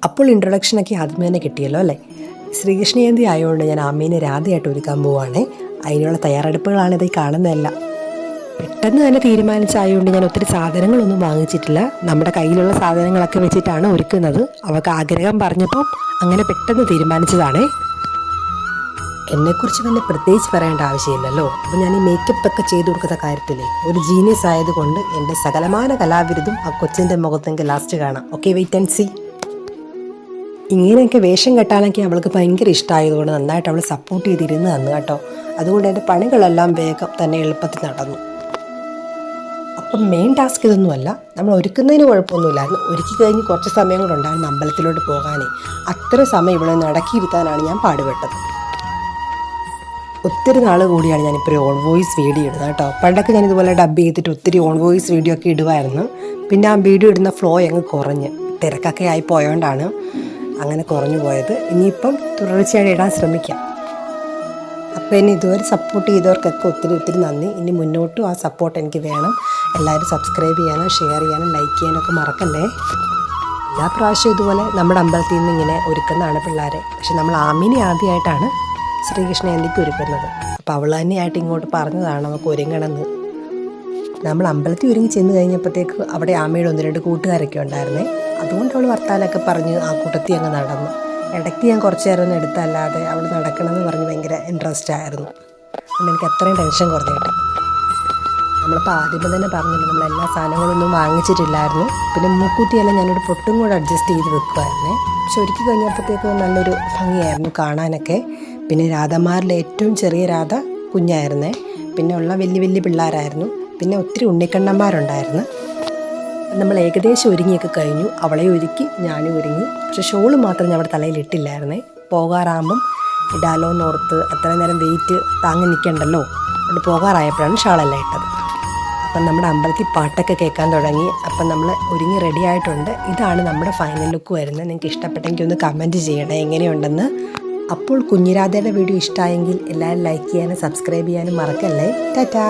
അപ്പോൾ ഇൻട്രൊഡക്ഷനൊക്കെ ആദ്യമേ തന്നെ കിട്ടിയല്ലോ അല്ലേ. ശ്രീകൃഷ്ണ ജയന്തി ആയതുകൊണ്ട് ഞാൻ ആമീനെ രാധയായിട്ട് ഒരുക്കാൻ പോവുകയാണ്. അതിനുള്ള തയ്യാറെടുപ്പുകളാണ് ഇത് കാണുന്നതല്ല. പെട്ടെന്ന് തന്നെ തീരുമാനിച്ചായതുകൊണ്ട് ഞാൻ ഒത്തിരി സാധനങ്ങളൊന്നും വാങ്ങിച്ചിട്ടില്ല. നമ്മുടെ കയ്യിലുള്ള സാധനങ്ങളൊക്കെ വെച്ചിട്ടാണ് ഒരുക്കുന്നത്. അവൾക്ക് ആഗ്രഹം പറഞ്ഞപ്പോൾ അങ്ങനെ പെട്ടെന്ന് തീരുമാനിച്ചതാണ്. എന്നെക്കുറിച്ച് പിന്നെ പ്രത്യേകിച്ച് പറയേണ്ട ആവശ്യമില്ലല്ലോ. അപ്പോൾ ഞാൻ ഈ മേക്കപ്പ് ഒക്കെ ചെയ്തു കൊടുക്കുന്ന കാര്യത്തിൽ ഒരു ജീനിയസ് ആയതുകൊണ്ട് എൻ്റെ സകലമാന കലാവിരുദ്ധം ആ കൊച്ചിൻ്റെ മുഖത്തെങ്കിൽ ലാസ്റ്റ് കാണാം. Okay, wait and see. ഇങ്ങനെയൊക്കെ വേഷം കെട്ടാനൊക്കെ അവൾക്ക് ഭയങ്കര ഇഷ്ടമായതുകൊണ്ട് നന്നായിട്ട് അവൾ സപ്പോർട്ട് ചെയ്തിരുന്ന് തന്നു കേട്ടോ. അതുകൊണ്ട് എൻ്റെ പണികളെല്ലാം വേഗം തന്നെ എളുപ്പത്തിൽ നടന്നു. അപ്പം മെയിൻ ടാസ്ക് ഇതൊന്നുമല്ല, നമ്മൾ ഒരുക്കുന്നതിന് കുഴപ്പമൊന്നുമില്ലായിരുന്നു. ഒരുക്കി കഴിഞ്ഞ് കുറച്ച് സമയം കൂടെ ഉണ്ടായിരുന്നു അമ്പലത്തിലോട്ട് പോകാനേ. അത്ര സമയം ഇവിടെ നടക്കിയിരുത്താനാണ് ഞാൻ പാടുപെട്ടത്. ഒത്തിരി നാൾ കൂടിയാണ് ഞാനിപ്പോൾ ഒരു ഓൺ വോയിസ് വീഡിയോ ഇടുന്നത് കേട്ടോ. പണ്ടൊക്കെ ഞാനിതുപോലെ ഡബ് ചെയ്തിട്ട് ഒത്തിരി ഓൺ വോയിസ് വീഡിയോ ഒക്കെ ഇടുമായിരുന്നു. പിന്നെ ആ വീഡിയോ ഇടുന്ന ഫ്ലോ അങ്ങ് കുറഞ്ഞ് തിരക്കൊക്കെ ആയി പോയോണ്ടാണ് അങ്ങനെ കുറഞ്ഞു പോയത്. ഇനിയിപ്പം തുടർച്ചയായി ഇടാൻ ശ്രമിക്കാം. അപ്പോൾ എന്നെ ഇതുവരെ സപ്പോർട്ട് ചെയ്തവർക്കൊക്കെ ഒത്തിരി നന്ദി. ഇനി മുന്നോട്ടും ആ സപ്പോർട്ട് എനിക്ക് വേണം. എല്ലാവരും സബ്സ്ക്രൈബ് ചെയ്യാനും ഷെയർ ചെയ്യാനും ലൈക്ക് ചെയ്യാനൊക്കെ മറക്കല്ലേ. എല്ലാ പ്രാവശ്യവും ഇതുപോലെ നമ്മുടെ അമ്പലത്തിൽ നിന്ന് ഇങ്ങനെ ഒരുക്കുന്നതാണ് പിള്ളേരെ. പക്ഷെ നമ്മൾ ആമീനെ ആദ്യമായിട്ടാണ് ശ്രീകൃഷ്ണ ജയന്തിക്ക് ഒരുക്കുന്നത്. അപ്പോൾ അവൾ തന്നെയായിട്ട് ഇങ്ങോട്ട് പറഞ്ഞതാണ് നമുക്ക് ഒരുങ്ങണമെന്ന്. നമ്മൾ അമ്പലത്തിൽ ഒരുങ്ങി ചെന്ന് കഴിഞ്ഞപ്പോഴത്തേക്ക് അവിടെ ആമയുടെ 1-2 കൂട്ടുകാരൊക്കെ ഉണ്ടായിരുന്നേ. അതുകൊണ്ട് അവൾ വർത്താനൊക്കെ പറഞ്ഞ് ആ കൂട്ടത്തിൽ അങ്ങ് നടന്നു. ഇടയ്ക്ക് ഞാൻ കുറച്ച് നേരം ഒന്നും എടുത്തല്ലാതെ അവൾ നടക്കണമെന്ന് പറഞ്ഞ് ഭയങ്കര ഇൻട്രസ്റ്റ് ആയിരുന്നു. അതുകൊണ്ട് എനിക്ക് അത്രയും ടെൻഷൻ കുറഞ്ഞിട്ട്. നമ്മളിപ്പോൾ ആദ്യമേ തന്നെ പറഞ്ഞില്ല, നമ്മളെല്ലാ സാധനങ്ങളൊന്നും വാങ്ങിച്ചിട്ടില്ലായിരുന്നു. പിന്നെ മൂക്കൂത്തിയെല്ലാം ഞാനൊരു പൊട്ടും കൂടെ അഡ്ജസ്റ്റ് ചെയ്ത് വെക്കുമായിരുന്നേ. പക്ഷെ ഒരുക്കി കഴിഞ്ഞപ്പോഴത്തേക്ക് നല്ലൊരു ഭംഗിയായിരുന്നു കാണാനൊക്കെ. പിന്നെ രാധമാരിൽ ഏറ്റവും ചെറിയ രാധ കുഞ്ഞായിരുന്നേ. പിന്നെ ഉള്ള വലിയ പിള്ളേരായിരുന്നു. പിന്നെ ഒത്തിരി ഉണ്ണിക്കണ്ണന്മാരുണ്ടായിരുന്നു. നമ്മൾ ഏകദേശം ഒരുങ്ങിയൊക്കെ കഴിഞ്ഞു. അവളെ ഒരുക്കി ഞാനും ഒരുങ്ങി. പക്ഷെ ഷോള് മാത്രം ഞാൻ അവിടെ തലയിൽ ഇട്ടില്ലായിരുന്നേ. പോകാറാകുമ്പം ഇടാലോ എന്നോർത്ത് അത്രയും നേരം വെയിറ്റ് താങ്ങി നിൽക്കണ്ടല്ലോ. അവിടെ പോകാറായപ്പോഴാണ് ഷാളെല്ലാം ഇട്ടത്. അപ്പം നമ്മുടെ അമ്പലത്തിൽ പാട്ടൊക്കെ കേൾക്കാൻ തുടങ്ങി. അപ്പം നമ്മൾ ഒരുങ്ങി റെഡി ആയിട്ടുണ്ട്. ഇതാണ് നമ്മുടെ ഫൈനൽ ലുക്ക് വരുന്നത്. നിങ്ങൾക്ക് ഇഷ്ടപ്പെട്ടെങ്കിൽ ഒന്ന് കമൻറ്റ് ചെയ്യണേ എങ്ങനെയുണ്ടെന്ന്. അപ്പോൾ കുഞ്ഞിരാധയുടെ വീഡിയോ ഇഷ്ടമായെങ്കിൽ എല്ലാവരും ലൈക്ക് ചെയ്യാനും സബ്സ്ക്രൈബ് ചെയ്യാനും മറക്കല്ലേ. ടാറ്റാ.